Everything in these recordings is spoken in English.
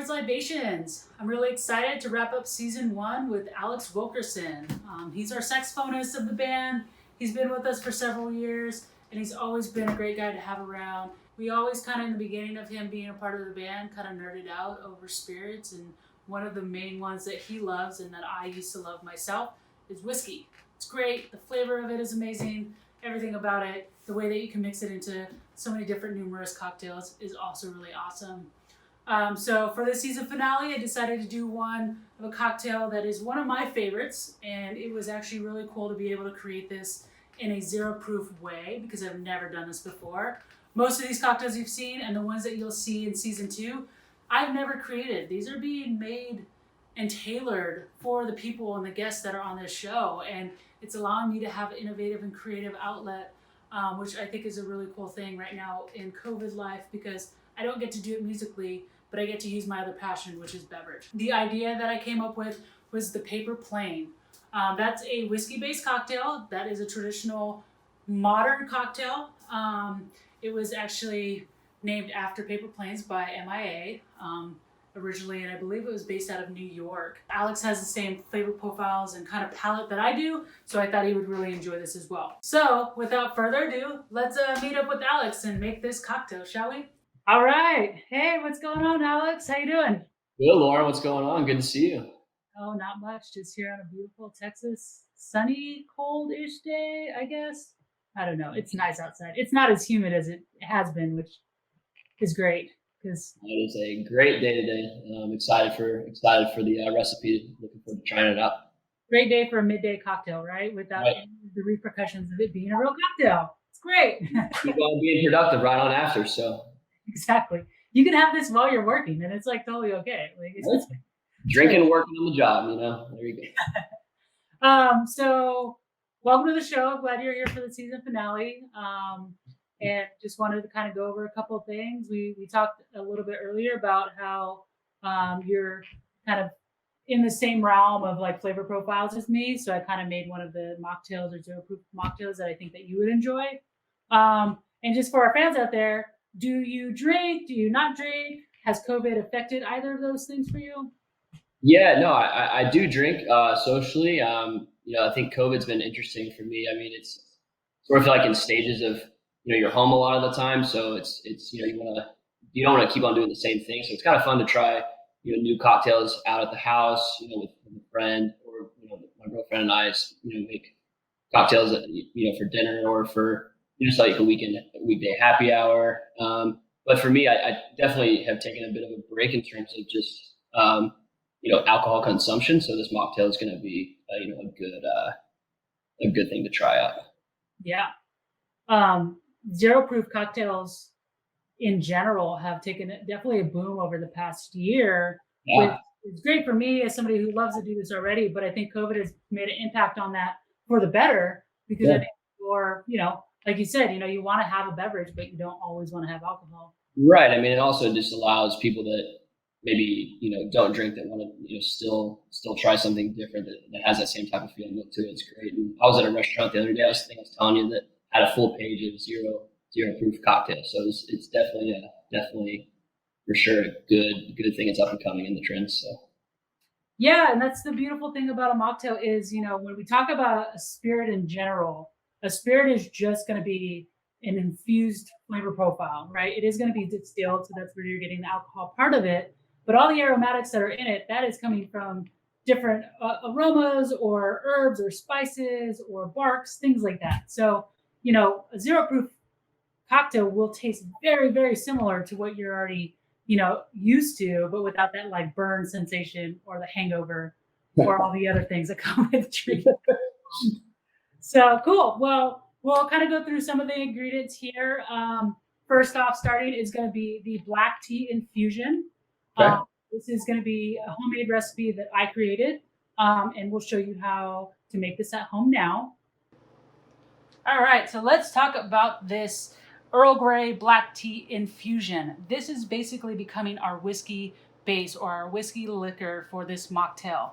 towards Libations. I'm really excited to wrap up season 1 with Alex Wilkerson. He's our saxophonist of the band. He's been with us for several years, and he's always been a great guy to have around. We always kind of, in the beginning of him being a part of the band, kind of nerded out over spirits, and one of the main ones that he loves and that I used to love myself is whiskey. It's great. The flavor of it is amazing. Everything about it, the way that you can mix it into so many different numerous cocktails is also really awesome. So for the season finale, I decided to do one of a cocktail that is one of my favorites, and it was actually really cool to be able to create this in a zero proof way because I've never done this before. Most of these cocktails you've seen and the ones that you'll see in season 2, I've never created. These are being made and tailored for the people and the guests that are on this show, and it's allowing me to have an innovative and creative outlet, which I think is a really cool thing right now in COVID life because I don't get to do it musically, but I get to use my other passion, which is beverage. The idea that I came up with was the Paper Plane. That's a whiskey-based cocktail. That is a traditional modern cocktail. It was actually named after paper planes by MIA originally, and I believe it was based out of New York. Alex has the same flavor profiles and kind of palette that I do, so I thought he would really enjoy this as well. So without further ado, let's meet up with Alex and make this cocktail, shall we? All right. Hey, what's going on, Alex? How you doing? Good, Lauren. What's going on? Good to see you. Oh, not much. Just here on a beautiful Texas, sunny, cold-ish day, I guess. I don't know. It's nice outside. It's not as humid as it has been, which is great because It is a great day today. I'm excited for the recipe. Looking forward to trying it out. great day for a midday cocktail, right? Without Right. any of the repercussions of it being a real cocktail. It's great. Keep on being productive right on after. So Exactly. You can have this while you're working, and it's like totally okay. Like it's drinking, working on the job. There you go. So welcome to the show. Glad you're here for the season finale. And just wanted to kind of go over a couple of things. We talked a little bit earlier about how you're kind of in the same realm of like flavor profiles as me. So I kind of made one of the mocktails or zero proof mocktails that I think that you would enjoy. And just for our fans out there, do you drink? Do you not drink? Has COVID affected either of those things for you? Yeah, no, I do drink socially. I think COVID's been interesting for me. I mean, it's sort of like in stages of you're home a lot of the time, so it's you don't want to keep on doing the same thing. So it's kind of fun to try new cocktails out at the house, with a friend or my girlfriend and I make cocktails for dinner or for just like a weekday happy hour. But for me, I definitely have taken a bit of a break in terms of just alcohol consumption. So this mocktail is going to be a good thing to try out. Yeah. Zero proof cocktails in general have taken definitely a boom over the past year. Yeah. It's great for me as somebody who loves to do this already, but I think COVID has made an impact on that for the better because I think you're, like you said, you want to have a beverage, but you don't always want to have alcohol. Right. I mean, it also just allows people that maybe don't drink that want to still try something different that has that same type of feeling to it. It's great. And I was at a restaurant the other day. I was telling you that had a full page of zero proof cocktails. So it's definitely for sure a good thing. It's up and coming in the trends. So yeah, and that's the beautiful thing about a mocktail is when we talk about a spirit in general, a spirit is just going to be an infused flavor profile, right? It is going to be distilled, so that's where you're getting the alcohol part of it. But all the aromatics that are in it, that is coming from different aromas or herbs or spices or barks, things like that. So, a zero proof cocktail will taste very, very similar to what you're already, used to, but without that like burn sensation or the hangover or all the other things that come with drinking. So cool. Well, we'll kind of go through some of the ingredients here. First off, starting is going to be the black tea infusion. Okay. This is going to be a homemade recipe that I created, and we'll show you how to make this at home now. All right, so let's talk about this Earl Grey black tea infusion. This is basically becoming our whiskey base or our whiskey liquor for this mocktail.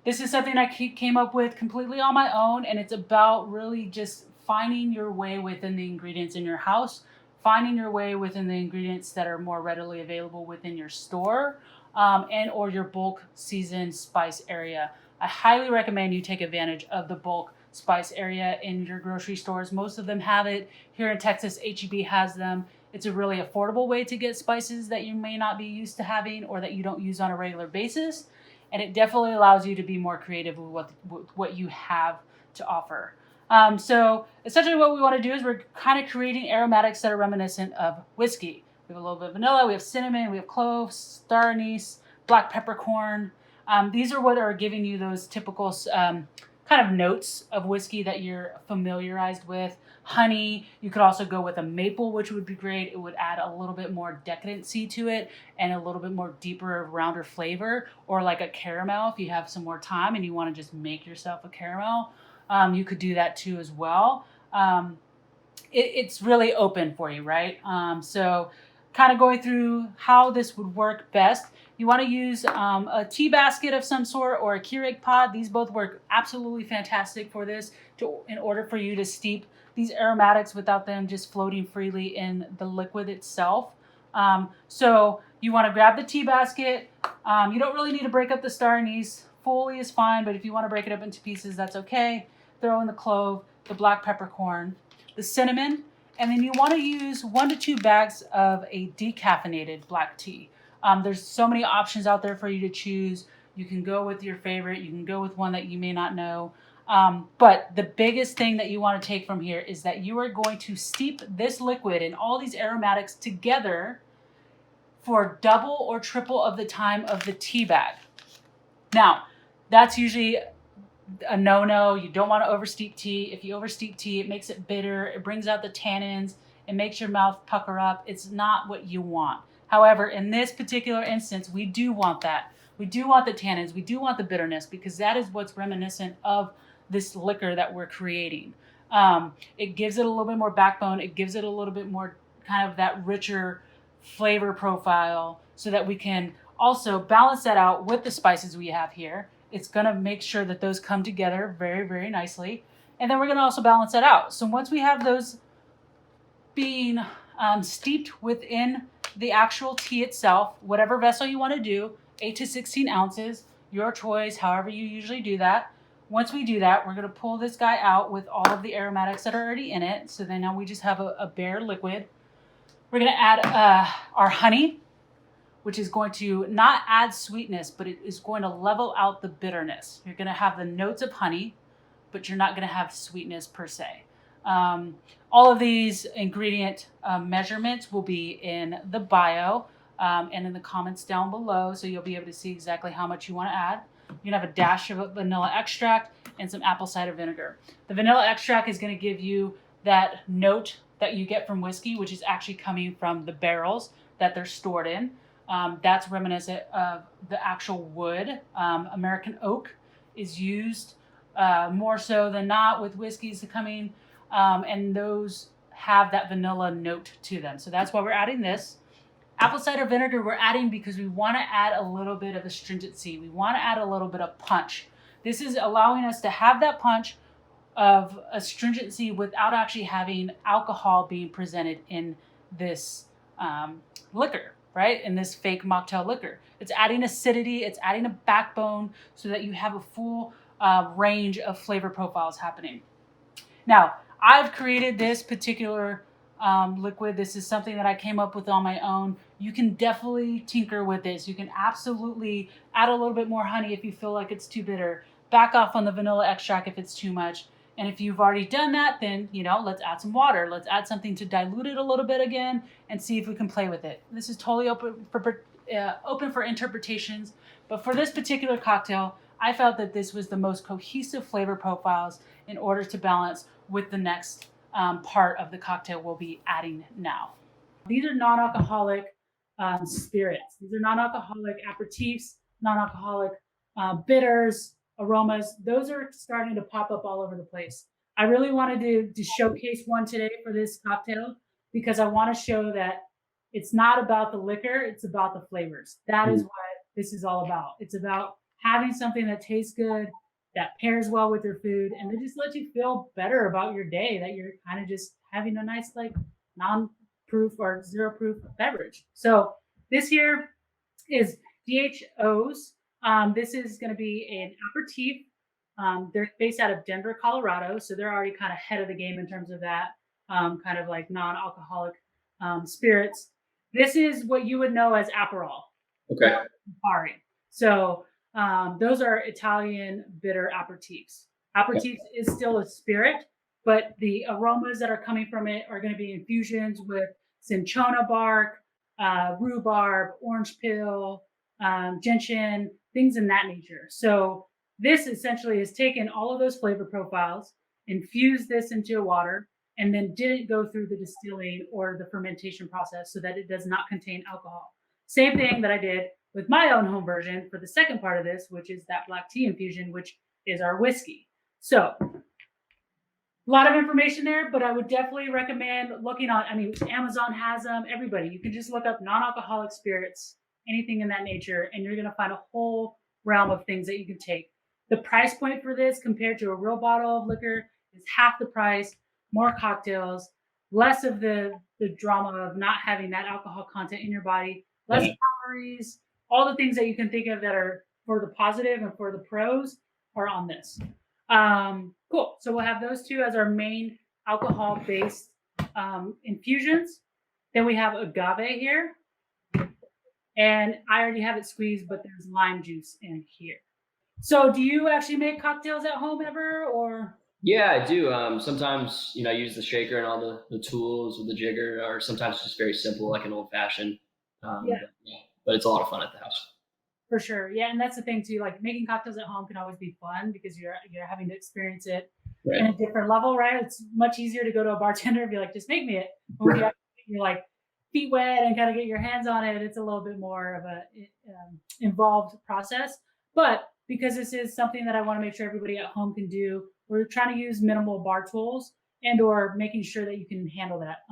This is something I came up with completely on my own, and it's about really just finding your way within the ingredients in your house finding your way within the ingredients that are more readily available within your store and or your bulk seasoned spice area. I highly recommend you take advantage of the bulk spice area in your grocery stores. Most of them have it. Here in Texas, HEB has them. It's a really affordable way to get spices that you may not be used to having or that you don't use on a regular basis. And it definitely allows you to be more creative with what you have to offer. So essentially what we want to do is we're kind of creating aromatics that are reminiscent of whiskey. We have a little bit of vanilla, we have cinnamon, we have cloves, star anise, black peppercorn. These are what are giving you those typical kind of notes of whiskey that you're familiarized with. Honey, you could also go with a maple, which would be great. It would add a little bit more decadency to it and a little bit more deeper, rounder flavor, or like a caramel if you have some more time and you want to just make yourself a caramel. You could do that too as well. It's really open for you, right? So kind of going through how this would work best. You want to use a tea basket of some sort or a Keurig pot. These both work absolutely fantastic for this in order for you to steep these aromatics without them just floating freely in the liquid itself. So you want to grab the tea basket. You don't really need to break up the star anise. Fully is fine, but if you want to break it up into pieces, that's okay. Throw in the clove, the black peppercorn, the cinnamon, and then you want to use 1 to 2 bags of a decaffeinated black tea. There's so many options out there for you to choose. You can go with your favorite. You can go with one that you may not know. But the biggest thing that you want to take from here is that you are going to steep this liquid and all these aromatics together for double or triple of the time of the tea bag. Now, that's usually a no-no. You don't want to oversteep tea. If you oversteep tea, it makes it bitter. It brings out the tannins. It makes your mouth pucker up. It's not what you want. However, in this particular instance, we do want that. We do want the tannins. We do want the bitterness because that is what's reminiscent of this liquor that we're creating. It gives it a little bit more backbone. It gives it a little bit more kind of that richer flavor profile so that we can also balance that out with the spices we have here. It's going to make sure that those come together very, very nicely. And then we're going to also balance that out. So once we have those being steeped within the actual tea itself, whatever vessel you want to do, 8 to 16 ounces, your choice, however you usually do that. Once we do that, we're going to pull this guy out with all of the aromatics that are already in it. So then now we just have a bare liquid. We're going to add our honey, which is going to not add sweetness, but it is going to level out the bitterness. You're going to have the notes of honey, but you're not going to have sweetness per se. All of these ingredient measurements will be in the bio and in the comments down below, so you'll be able to see exactly how much you want to add. You're going to have a dash of vanilla extract and some apple cider vinegar. The vanilla extract is going to give you that note that you get from whiskey, which is actually coming from the barrels that they're stored in. That's reminiscent of the actual wood. American oak is used more so than not with whiskeys coming, and those have that vanilla note to them. So that's why we're adding this. Apple cider vinegar we're adding because we want to add a little bit of astringency. We want to add a little bit of punch. This is allowing us to have that punch of astringency without actually having alcohol being presented in this liquor, right? In this fake mocktail liquor. It's adding acidity, it's adding a backbone so that you have a full range of flavor profiles happening. Now, I've created this particular liquid. This is something that I came up with on my own. You can definitely tinker with this. You can absolutely add a little bit more honey if you feel like it's too bitter. Back off on the vanilla extract if it's too much. And if you've already done that, then, let's add some water. Let's add something to dilute it a little bit again and see if we can play with it. This is totally open for interpretations. But for this particular cocktail, I felt that this was the most cohesive flavor profiles in order to balance with the next part of the cocktail we'll be adding now. These are non-alcoholic spirits. These are non-alcoholic aperitifs, non-alcoholic bitters, aromas. Those are starting to pop up all over the place. I really wanted to showcase one today for this cocktail because I want to show that it's not about the liquor, it's about the flavors. That is what this is all about. It's about having something that tastes good, that pairs well with your food, and it just lets you feel better about your day, that you're kind of just having a nice, proof or 0 proof beverage. So this here is DHO's. This is going to be an aperitif. They're based out of Denver, Colorado, so they're already kind of ahead of the game in terms of that kind of like non-alcoholic spirits. This is what you would know as Aperol. Okay. So those are Italian bitter aperitifs. Aperitifs is still a spirit, but the aromas that are coming from it are going to be infusions with cinchona bark, rhubarb, orange peel, gentian, things in that nature. So this essentially has taken all of those flavor profiles, infused this into water, and then didn't go through the distilling or the fermentation process so that it does not contain alcohol. Same thing that I did with my own home version for the second part of this, which is that black tea infusion, which is our whiskey. So a lot of information there, but I would definitely recommend looking on, Amazon has them, everybody. You can just look up non-alcoholic spirits, anything in that nature, and you're going to find a whole realm of things that you can take. The price point for this compared to a real bottle of liquor is half the price, more cocktails, less of the drama of not having that alcohol content in your body, less calories, all the things that you can think of that are for the positive and for the pros are on this. Cool. So we'll have those two as our main alcohol-based infusions. Then we have agave here. And I already have it squeezed, but there's lime juice in here. So do you actually make cocktails at home ever, or? Yeah, I do. Sometimes, I use the shaker and all the tools with the jigger, or sometimes just very simple, like an old fashioned. But it's a lot of fun at the house. For sure. Yeah. And that's the thing too, like making cocktails at home can always be fun because you're having to experience it in a different level, right? It's much easier to go to a bartender and be like, just make me it. When you have to get your like feet wet and kind of get your hands on it, it's a little bit more of a involved process. But because this is something that I want to make sure everybody at home can do, we're trying to use minimal bar tools and or making sure that you can handle that.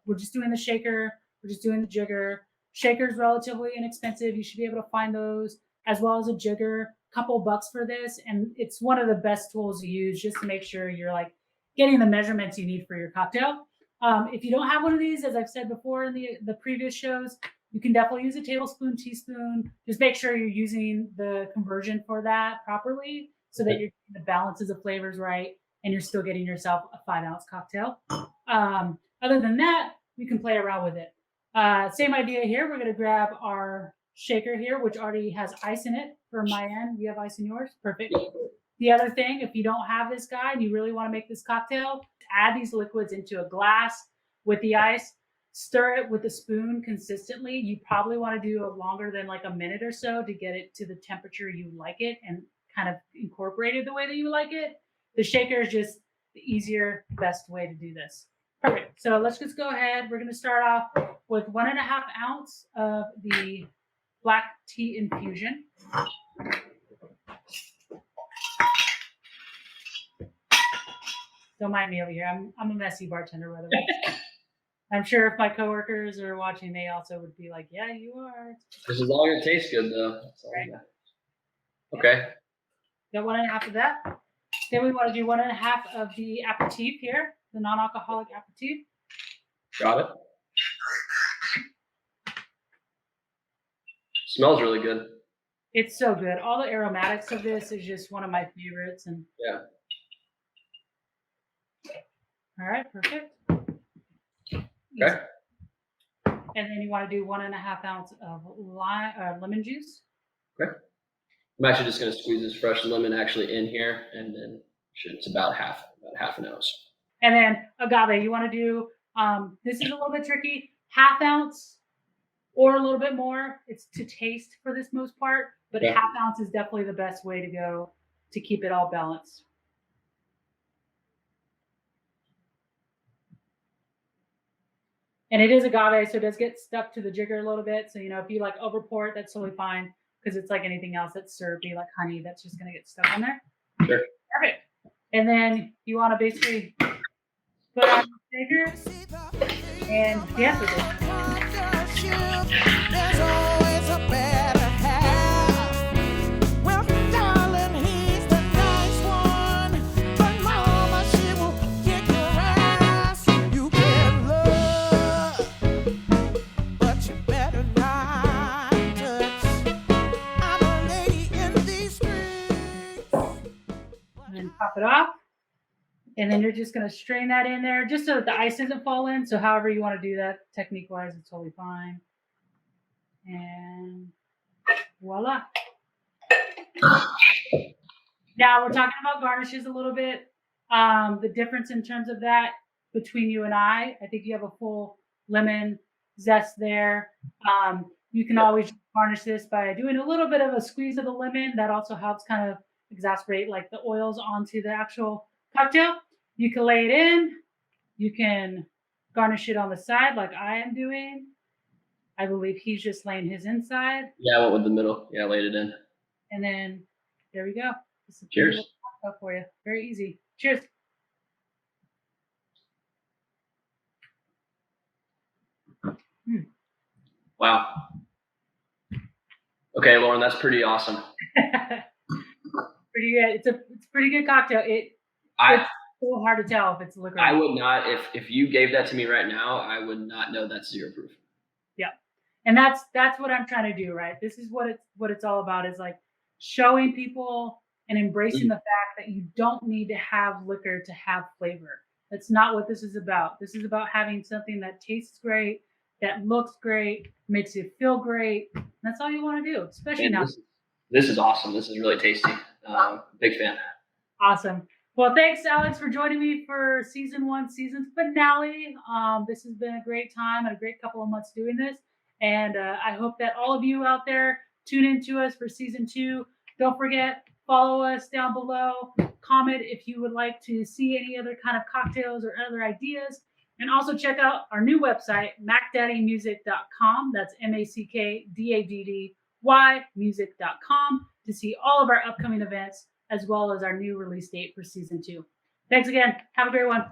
We're just doing the shaker, we're just doing the jigger. Shaker's relatively inexpensive. You should be able to find those, as well as a jigger, couple bucks for this. And it's one of the best tools to use just to make sure you're like getting the measurements you need for your cocktail. If you don't have one of these, as I've said before in the previous shows, you can definitely use a tablespoon, teaspoon. Just make sure you're using the conversion for that properly so that you're getting the balances of flavors right and you're still getting yourself a 5-ounce cocktail. Other than that, we can play around with it. Same idea here. We're going to grab our shaker here, which already has ice in it for my end. You have ice in yours? Perfect. The other thing, if you don't have this guy and you really want to make this cocktail, add these liquids into a glass with the ice, stir it with a spoon consistently. You probably want to do it longer than like a minute or so to get it to the temperature you like it and kind of incorporate it the way that you like it. The shaker is just the easier, best way to do this. Perfect. So let's just go ahead. We're going to start off with 1.5 ounce of the black tea infusion. Don't mind me over here. I'm a messy bartender, by the way. I'm sure if my coworkers are watching, they also would be like, "Yeah, you are." This is all going to taste good, though. Right. Okay. Got 1.5 of that. Then we want to do 1.5 of the aperitif here, the non-alcoholic aperitif. Got it. Smells really good. It's so good. All the aromatics of this is just one of my favorites. And yeah. All right, perfect. Okay. And then you want to do 1.5 ounce of lemon juice. Okay. I'm actually just going to squeeze this fresh lemon actually in here, and then it's about half an ounce. And then agave, you want to do, this is a little bit tricky, 1/2 ounce or a little bit more. It's to taste for this most part, but 1/2 ounce is definitely the best way to go to keep it all balanced. And it is agave, so it does get stuck to the jigger a little bit. So, if you like over pour it, that's totally fine because it's like anything else that's syrupy, like honey, that's just going to get stuck on there. Sure. Perfect. And then you want to basically put on the shaker and dance with it. There's always a better half. Well, darling, he's the nice one. But mama, she will kick your ass. You can love. Top it off. And then you're just going to strain that in there just so that the ice doesn't fall in. So however you want to do that, technique-wise, it's totally fine. And voila. Now we're talking about garnishes a little bit. The difference in terms of that between you and I think you have a full lemon zest there. You can always garnish this by doing a little bit of a squeeze of the lemon. That also helps kind of exacerbate like the oils onto the actual cocktail. You can lay it in. You can garnish it on the side like I am doing. I believe he's just laying his inside. Yeah, I went with the middle. Yeah, I laid it in. And then there we go. Cheers. Cocktail for you. Very easy. Cheers. Wow. Okay, Lauren, that's pretty awesome. Pretty good. It's a pretty good cocktail. It's so hard to tell if it's liquor. I would not, if you gave that to me right now, I would not know that's 0 proof. Yeah. And that's what I'm trying to do, right? This is what it's all about, is like showing people and embracing the fact that you don't need to have liquor to have flavor. That's not what this is about. This is about having something that tastes great, that looks great, makes you feel great. That's all you want to do, especially now. This is awesome. This is really tasty. Big fan. Awesome. Well, thanks, Alex, for joining me for season 1, season finale. This has been a great time and a great couple of months doing this. And I hope that all of you out there tune into us for season 2. Don't forget, follow us down below. Comment if you would like to see any other kind of cocktails or other ideas. And also check out our new website, mackdaddymusic.com. That's MackDaddy music.com to see all of our upcoming events, as well as our new release date for season 2. Thanks again. Have a great one.